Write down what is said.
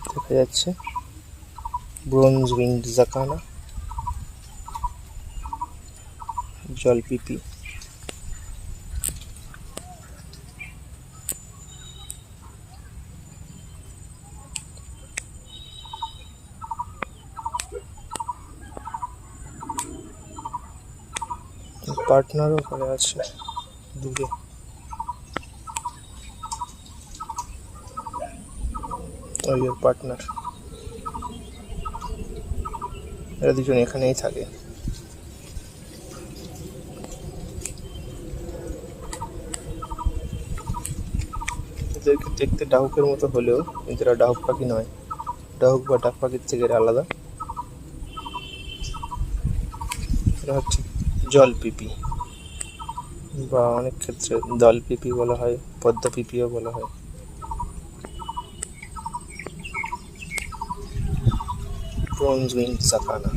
দেখা যাচ্ছে bronze winged জাকানা, জলপিপি, পার্টনারও করে আছে দূরে। ওই ওর পার্টনার, এরা দুজন এখানেই থাকে। এদেরকে দেখতে ডাহুকের মতো হলেও কিন্তু এরা ডাহুক পাখি নয়, ডাহুক বা ডাক পাখির থেকে এরা আলাদা। এরা হচ্ছে জলপিপি, বা অনেক ক্ষেত্রে দলপিপি বলা হয়, পদ্মপিপিও বলা হয়। Bronze winged জাকানা।